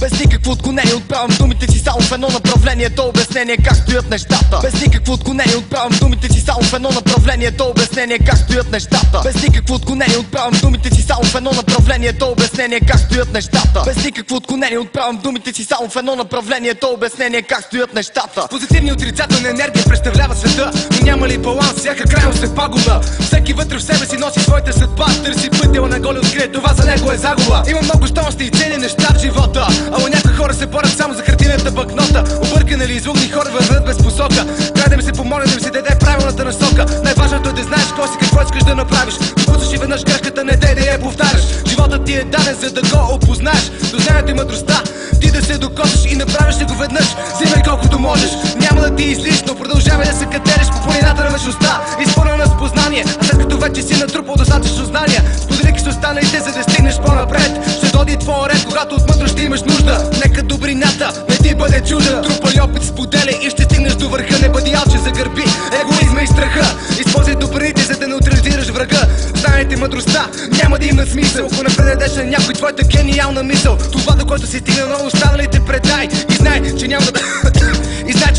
Без никакво отклонение отправям думите си само в едно направление, то обяснение как стоят нещата. Без никакво отклонение отправям думите си само в едно направление, то обяснение как стоят нещата. Без никакво отклонение отправям думите си само в едно направление, то обяснение как стоят нещата. Без никакво отклонение отправям думите си само в едно направление, то обяснение как стоят нещата. Позитивна и отрицателна енергия представлява света, но няма ли баланс, всяка крайност е пагуба. Всеки вътре в себе си носи своята съдба, търси пътя на голи открие, това за него е загуба. Има много щастие и цели неща в живота, ама някои хора се борят само за хартината банкнота. Объркани или излугни хора вървят без посока. Трябва да ми се помоля да ми се даде правилната насока. Най-важното е да знаеш кой си, какво искаш да направиш. Допуснеш и веднъж грешката, не дей да я повтаряш. Животът ти е даден, за да го опознаеш. До знанието и мъдростта, ти да се докосиш и направиш го веднъж. Взимай колкото можеш, няма да ти излишно. Продължавай да се катериш по планината на вечността, изпълнена с познание. А след като вече си натрупал достатъчно знания, споделяйки с останалите, за да стигнеш по-напред. Ще дойде твоя ред, когато от мъдрост имаш нужда. Нека добрината не ти бъде чужда. Трупали опит, споделяй и ще стигнеш до върха. Не бъди алчен, загърби егоизма и страха. Използвай добрините, за да неутрализираш врага. Знаете, мъдростта няма да има смисъл, ако не предадеш на някой твоята гениална мисъл. Това, до което си стигнал, на останалите предай. И знай, че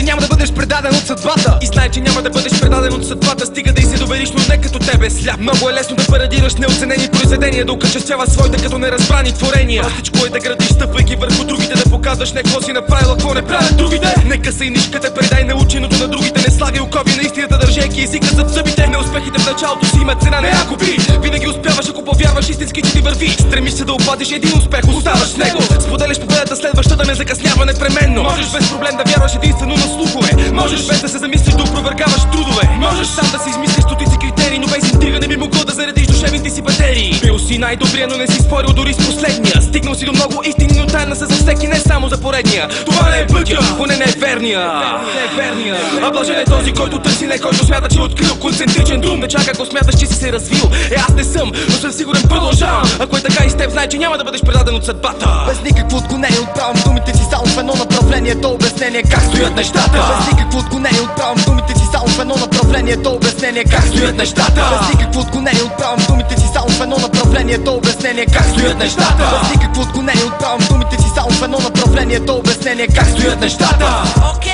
няма да бъдеш предаден от съдбата. И знай, че няма да бъдеш предаден от съдбата. Стига да и се довериш, но не като тебе сляп. Много е лесно да парадираш неоценени произведения, да окачествяваш своите като неразбрани творения. Простичко е да градиш, стъпвайки върху другите, да показваш не какво си направил, какво не правят другите. Нека са и нишката, предай наученото на другите. Не слагай окови на истината, държейки езика зад зъбите. Неуспехите в началото си имат цена, не ако би. Винаги успяваш, ако повярваш истински, че ти върви. Стремиш се да опазиш един успех, оставаш с него. Споделяш победата, следващата не закъснява непременно. Можеш без проблем да вярваш единствено на слухове. Можеш без да се замислиш, да опровергаваш трудове. Можеш сам да си измислиш стотици критерии, но без интрига не би могло да заредиш душевните си батерии. Бил си най-добрия, но не си спорил дори с последния. Стигнал си до много истини, но тайна са за всеки, не само за поредния. Това не е пътя, поне не е верния. А блажен е този, който търси, не който смята, че е открил концентричен дум. Не чака, ако смяташ, че си се развил. Аз не съм, но съм сигурен, продължавам. Ако е така и с теб, знай, че няма да бъдеш предаден от съдбата. Без никакво отклонение отправям думите си само в едно направление, то обяснение как стоят нещата. Без никакво отклонение отправям думите си само в едно направление, то обяснение как стоят нещата. Без никакво отклонение отправям думите си само в едно направление, то обяснение как стоят нещата. Без никакво отклонение отправям думите си само в едно направление, то обяснение как стоят нещата. Окей,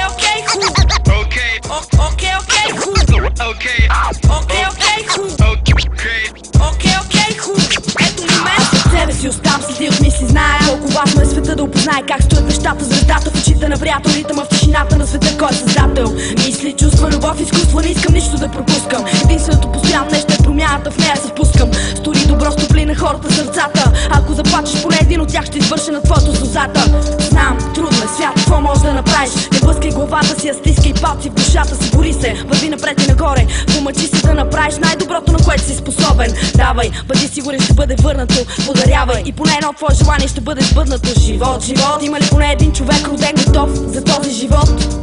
ето момент. Аз себе си оставам следи от мисли, зная колко важно е света да опознае как стоят нещата. Звездата в очите на приятел, ритъма в тишината на света, кой е създател. Мисли, чувства, любов, изкуство, не искам нищо да пропускам. Единственото постоянно нещо е промяната, в нея се впускам. Стори добро, стопли на хората сърцата. Ако заплачеш, поне един от тях ще извърши на твоето сълзата. Знам, трудно е свят, какво можеш да направиш? Не блъскай главата си, а стискай палци в душата си, бори се, върви напред и нагоре. Помъчи се да направиш най-доброто, на което си способен. Давай, бъди сигурен, ще бъде върнато. Подарявай и поне едно твое желание ще бъде сбъднато. Живот, има ли поне един човек роден готов за този живот?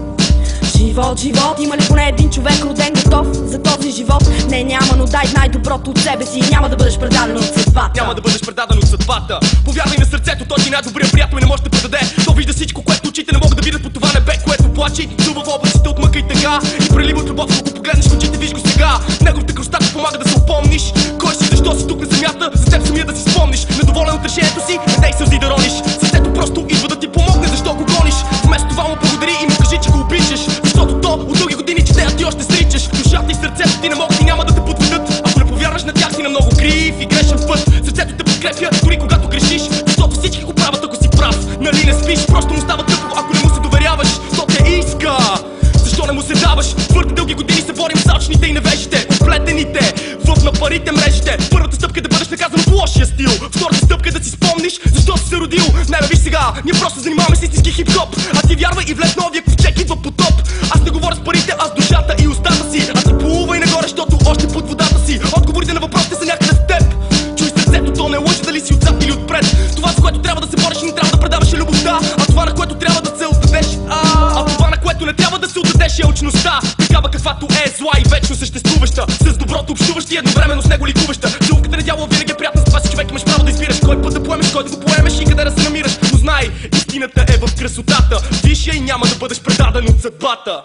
Живот, има ли поне един човек роден готов за този живот? Не, няма, но дай най-доброто от себе си и няма да бъдеш предаден от съдбата. Няма да бъдеш предаден от съдбата. Повярвай на сърцето, той ти най-добрият приятел и не може да предаде. То вижда всичко, което очите не могат да видят по това небе, което плачи. Зуба в облаците от мъка и тъга и прелива от любов, ако погледнеш в очите, виж го сега. Неговата красота ти помага да се опомниш. Кой си, защо си тук на земята, за теб самия да си спомниш. Недоволен от решението си, не дай сълзи да рониш. Сърцето просто идва да ти помогне, защо го гониш. Вместо това му благодари и му кажи, че го обичаш. Защото то от дълги години че ти още сричаш. Душата и сърцето ти не могат и няма да те подведат. Ако не повярваш на тях, си на много крив и грешен път. Сърцето те подкрепя дори когато грешиш, защото всички го правят, ако си прав. Нали не спиш, просто му става тъпо, ако не му се доверяваш. То те иска, защо не му се даваш? Твърде дълги години се борим с алчните и невежите, оплетените в напарите мрежите. Първата стъпка е да бъдеш наказан по лошия стил. Втората стъпка е да си спомниш защо си се родил. Не бе, виж сега, ние просто занимаваме с истински хип-хоп. А ти вярвай и влез новия ковчег идва по топ. Аз не говоря с парите, а с душата и устата си. А ти плувай нагоре, защото още под водата си. Отговорите на въпросите са някъде в теб. Чуй сърцето, то не лъжи дали си отзад или отпред. Това, с което трябва да се бориш, не трябва да предаваш е любовта. А това, на което трябва да се отдадеш, това, на което не трябва да се отдадеш, е очността. Такава каквато е зла и вечно съществуваща. С доброто общуваща и едновременно с него ликуваща. Жилката на дявола винаги е приятна, с това си човек имаш право да избираш кой път да поемеш, кой да го поемеш и къде да се намираш. Но знай, истината е в красотата. Виж я и няма да бъдеш предаден от съдбата.